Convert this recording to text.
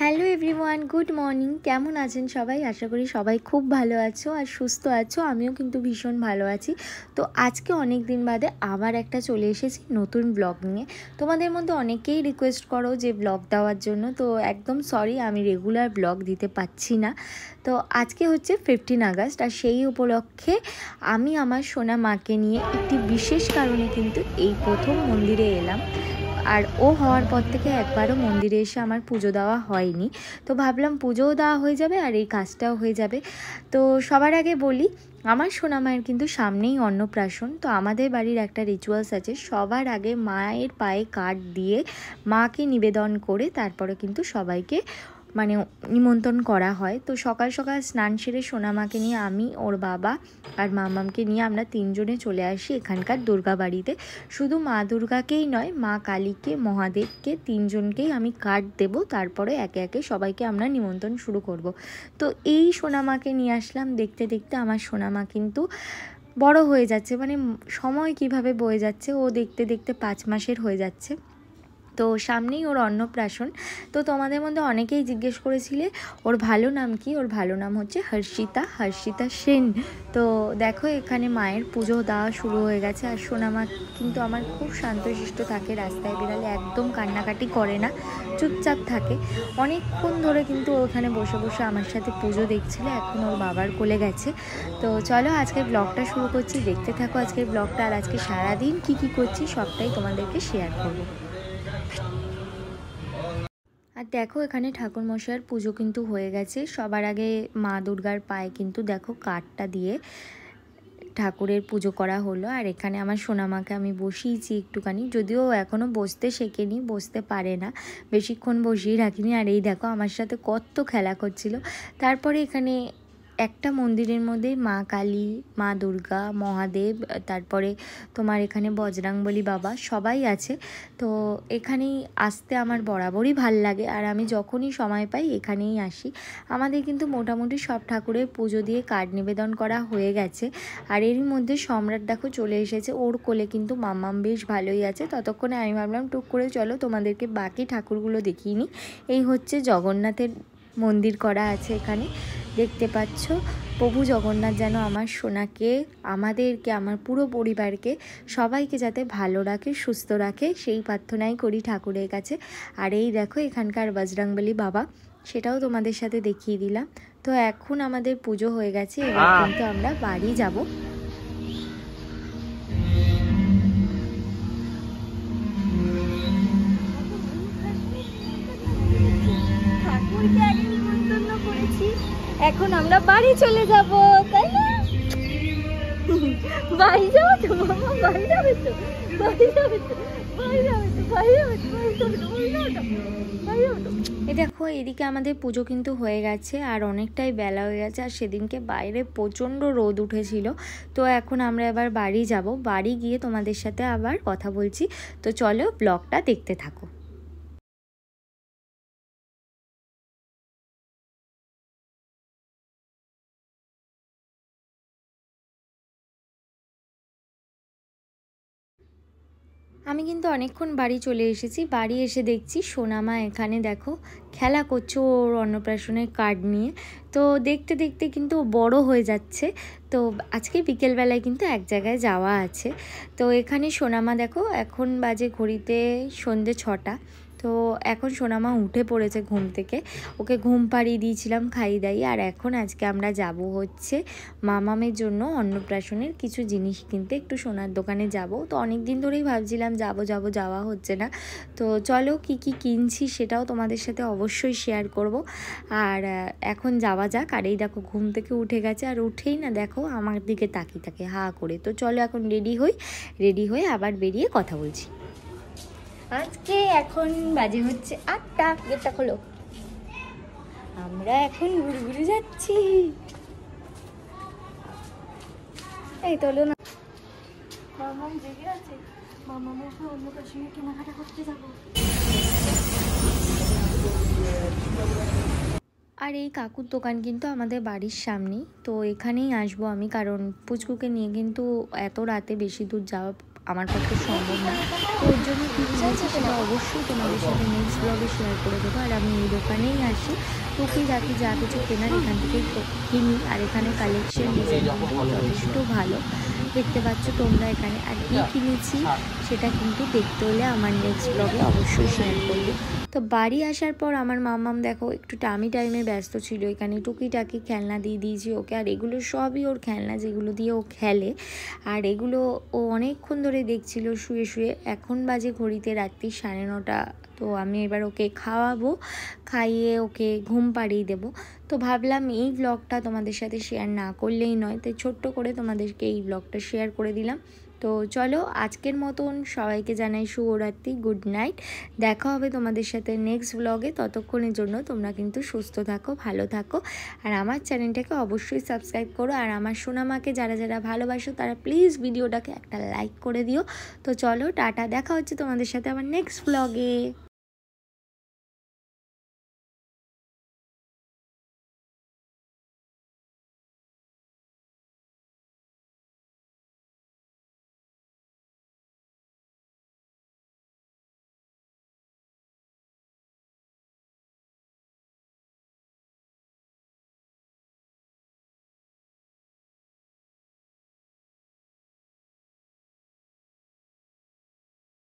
Hello everyone, good morning. কেমন আছেন সবাই? আশা করি সবাই খুব ভালো আছো আর সুস্থ আছো। আমিও কিন্তু ভীষণ ভালো আছি। তো আজকে অনেক দিন বাদে আবার একটা চলে এসেছি নতুন ব্লগ নিয়ে। তোমাদের মধ্যে অনেকেই রিকোয়েস্ট করো যে ব্লগ দেওয়ার জন্য, তো একদম সরি আমি রেগুলার ব্লগ দিতে পারছি না। তো আজকে হচ্ছে 15 আগস্ট, আর সেই উপলক্ষে আমি আমার সোনা মাকে নিয়ে একটি বিশেষ কারণে কিন্তু এই প্রথম মন্দিরে এলাম। আর ও হওয়ার পর থেকে একবারও মন্দিরে এসে আমার পুজো দেওয়া হয়নি, তো ভাবলাম পুজোও দেওয়া হয়ে যাবে আর এই কাজটাও হয়ে যাবে। তো সবার আগে বলি, আমার সোনা মায়ের কিন্তু সামনেই অন্নপ্রাশন। তো আমাদের বাড়ির একটা রিচুয়ালস আছে, সবার আগে মায়ের পায়ে কাঠ দিয়ে মাকে নিবেদন করে তারপরে কিন্তু সবাইকে নিমন্ত্রণ করা হয়। তো সকাল সকাল স্নান সেরে সোনামাকে নিয়ে আমি, ওর বাবা আর মামামকে নিয়ে আমরা তিনজনে চলে আসি এখানকার দুর্গা বাড়িতে। শুধু মা দুর্গাকেই নয়, মা কালীকে, মহাদেবকে, তিনজনকেই আমি কার্ড দেব। তারপরে একে একে সবাইকে আমরা নিমন্ত্রণ শুরু করব। তো এই সোনামাকে নিয়ে আসলাম। দেখতে দেখতে আমার সোনামা কিন্তু বড় হয়ে যাচ্ছে, সময় কিভাবে বয়ে যাচ্ছে, ও দেখতে দেখতে 5 মাসের হয়ে যাচ্ছে। তো সামনেই ওর অন্নপ্রাশন। তো তোমাদের মধ্যে অনেকেই জিজ্ঞেস করেছিলে ওর ভালো নাম কি। ওর ভালো নাম হচ্ছে হর্ষিতা সেন। তো দেখো এখানে মায়ের পুজো দেওয়া শুরু হয়ে গেছে। আর সোনামা কিন্তু আমার খুব শান্তশিষ্ট থাকে, রাস্তায় বেরালে একদম কান্নাকাটি করে না, চুপচাপ থাকে। অনেকক্ষণ ধরে কিন্তু ওখানে বসে বসে আমার সাথে পুজো দেখছিল, এখন ওর বাবার কোলে গেছে। তো চলো আজকে ব্লগটা শুরু করছি, দেখতে থাকো আজকের ব্লগটা। আর আজকে সারাদিন কি করছি সবটাই তোমাদেরকে শেয়ার করবো। আর দেখো এখানে ঠাকুরমশাইয়ের পুজো কিন্তু হয়ে গেছে। সবার আগে মা দুর্গার পায়ে কিন্তু দেখো কাঠটা দিয়ে ঠাকুরের পুজো করা হলো। আর এখানে আমার সোনামাকে আমি বসিয়েছি একটুখানি, যদিও এখনও বসতে শেখেনি, বসতে পারে না, বেশিক্ষণ বসিয়ে রাখিনি। আর এই দেখো আমার সাথে কত খেলা করছিল। তারপরে এখানে একটা মন্দিরের মধ্যে মা কালী, মা দুর্গা, মহাদেব, তারপরে তোমার এখানে বজরংবলী বাবা সবাই আছে। তো এখানেই আসতে আমার বরাবরই ভাল লাগে, আর আমি যখনই সময় পাই এখানেই আসি। আমাদের কিন্তু মোটামুটি সব ঠাকুরের পুজো দিয়ে কার্ড নিবেদন করা হয়ে গেছে। আর এরই মধ্যে সম্রাট দেখো চলে এসেছে, ওর কোলে কিন্তু মাম্মাম বেশ ভালোই আছে। ততক্ষণে আমি ভাবলাম টুক করে চলো তোমাদেরকে বাকি ঠাকুরগুলো দেখিয়ে নিই। এই হচ্ছে জগন্নাথের মন্দির করা আছে এখানে, দেখতে পাচ্ছ। প্রভু জগন্নাথ যেন আমার সোনাকে, আমাদেরকে, আমার পুরো পরিবারকে, সবাইকে যাতে ভালো রাখে, সুস্থ রাখে, সেই প্রার্থনাই করি ঠাকুরের কাছে। আর এই দেখো এখানকার বজরংবলী বাবা, সেটাও তোমাদের সাথে দেখিয়ে দিলাম। তো এখন আমাদের পুজো হয়ে গেছে, এবার কিন্তু আমরা বাড়ি যাব। এখন আমরা বাড়ি চলে যাব, তাই না? বাড়ি যাবো তো মামা, বাড়ি যাবে তো, বাড়ি যাবে তো, বাড়ি যাবে তো, বাড়ি যাবে তো, বাড়ি যাবে তো, বাড়ি যাবে তো, বাড়ি যাবে তো। এই দেখো এদিকে আমাদের পুজো কিন্তু হয়ে গেছে, আর অনেকটাই বেলা হয়ে গেছে। আর সেদিনকে বাইরে প্রচণ্ড রোদ উঠেছিল। তো এখন আমরা এবার বাড়ি যাব, বাড়ি গিয়ে তোমাদের সাথে আবার কথা বলছি। তো চলো ব্লগটা দেখতে থাকো। আমি কিন্তু অনেকক্ষণ বাড়ি চলে এসেছি। বাড়ি এসে দেখছি সোনামা এখানে দেখো খেলা করছে ওর অন্নপ্রাশনের কার্ড নিয়ে। তো দেখতে দেখতে কিন্তু বড় হয়ে যাচ্ছে। তো আজকে বিকেলবেলায় কিন্তু এক জায়গায় যাওয়া আছে। তো এখানে সোনামা দেখো, এখন বাজে ঘড়িতে সন্ধে 6টা। তো এখন সোনামা উঠে পড়েছে ঘুম থেকে, ওকে ঘুম পাড়িয়ে দিয়েছিলাম, খাইয়ে দাইয়ে। আর এখন আজকে আমরা যাব হচ্ছে মামামের জন্য অন্নপ্রাশনের কিছু জিনিস কিনতে, একটু সোনার দোকানে যাব। তো অনেক দিন ধরেই ভাবছিলাম যাওয়া হচ্ছে না। তো চলো কি কিনছি সেটাও তোমাদের সাথে অবশ্যই শেয়ার করব। আর এখন যাওয়া যাক। আর এই দেখো ঘুম থেকে উঠে গেছে, আর উঠেই না দেখো আমার দিকে তাকিয়ে থাকে হা করে। তো চলো এখন রেডি হয়ে আবার বেরিয়ে কথা বলছি। আজকে এখন বাজে হচ্ছে 8টা, গেটটা খোলো। আমরা এখন ঘুরে যাচ্ছি। এই তোলো না, মামাম জেগে আছে, মামামের অন্নপ্রাশনে কেনাকাটা করতে যাবো। আর এই কাকুর দোকান কিন্তু আমাদের বাড়ির সামনেই। তো এখানেই আসবো আমি, কারণ পুচকুকে নিয়ে কিন্তু এত রাতে বেশি দূর যাওয়া আমার পক্ষে সম্ভব না। তো ওর জন্য কী কিনেছি সেটা অবশ্যই তোমাদের সাথে নেক্সট ব্লগে শেয়ার করে দেবো। আর আমি এই দোকানেই আসি, টুকিটাকি যা কিছু কেনার এখান থেকেই কিনি। আর এখানে কালেকশন ডিজাইন যথেষ্ট ভালো, দেখতে পাচ্ছ তোমরা এখানে। আর কী কিনেছি সেটা কিন্তু দেখতে হলে আমার নেক্সট ব্লগে অবশ্যই শেয়ার করবো। তো বাড়ি আসার পর আমার মাম্মাম দেখো একটু টাইমে ব্যস্ত ছিল, এখানে টুকিটাকি খেলনা দিয়ে দিয়েছি ওকে। আর এগুলো সবই ওর খেলনা, যেগুলো দিয়ে ও খেলে। আর এগুলো ও অনেকক্ষণ ধরে দেখছিল শুয়ে শুয়ে। এখন বাজে ঘড়িতে রাত্রি 9:30। তো আমি এবার ওকে খাওয়াবো, খাইয়ে ওকে ঘুম পাড়িয়ে দেবো। তো ভাবলাম এই ব্লগটা তোমাদের সাথে শেয়ার না করলেই নয়, তাই ছোট্ট করে তোমাদেরকে এই ব্লগটা শেয়ার করে দিলাম। তো চলো আজকের মতন সবাইকে জানাই শুভরাত্রি, গুড নাইট। দেখা হবে তোমাদের সাথে নেক্সট ব্লগে। ততক্ষণের জন্য তোমরা কিন্তু সুস্থ থাকো, ভালো থাকো। আর আমার চ্যানেলটাকে অবশ্যই সাবস্ক্রাইব করো। আর আমার সোনামাকে যারা যারা ভালোবাসো তারা প্লিজ ভিডিওটাকে একটা লাইক করে দিও। তো চলো টাটা, দেখা হচ্ছে তোমাদের সাথে আমার নেক্সট ব্লগে।